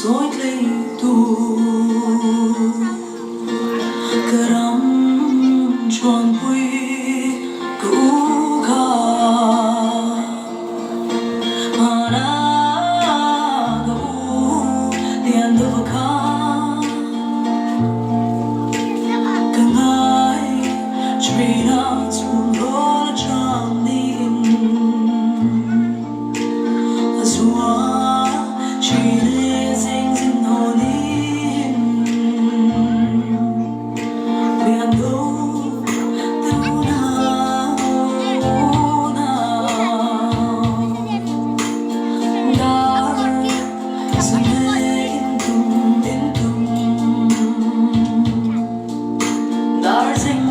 rồi lấy tu hram tròn quy cũ kha mana đâu tiền đâu kha càng ai truy na xuống đó chẳng nín azua chỉ để danh danh hồ nín biển đâu đâu nào dar semakin tum dar sing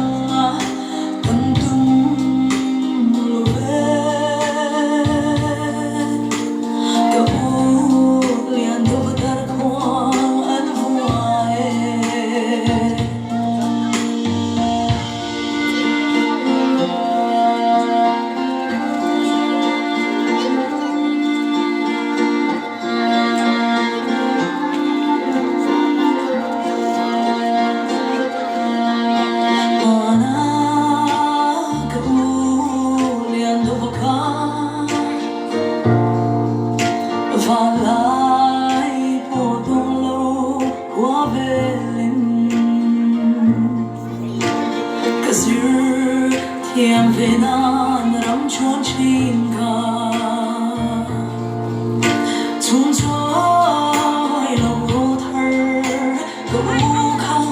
và lại bộ đông lâu qua về linh cả dư thiên về nan rắm chốn chim ca chung trôi lòng vô thơ gấu khăn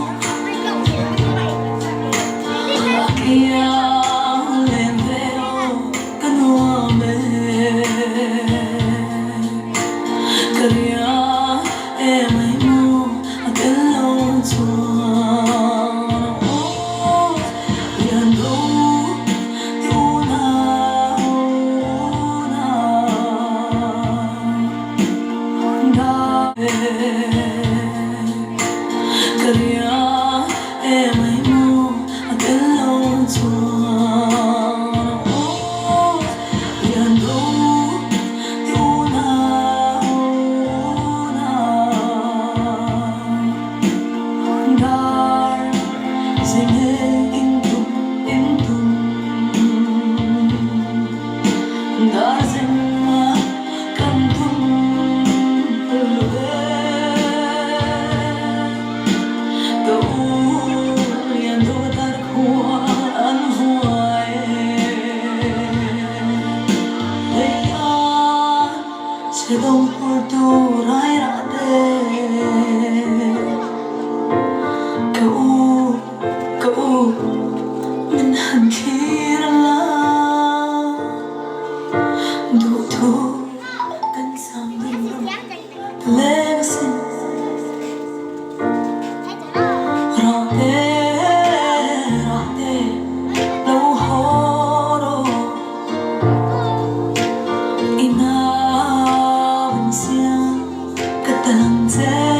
kia lên về đâu cái nua mê Kaya em mo cái lâu chuông biển đâu đâu nào đã Kaya em mo cái lâu chuông biển đâu Sedang berdurai rade Kau menhankirlah Duduk dan sambil lesin Rade Lau horo Ina Tihtakzetin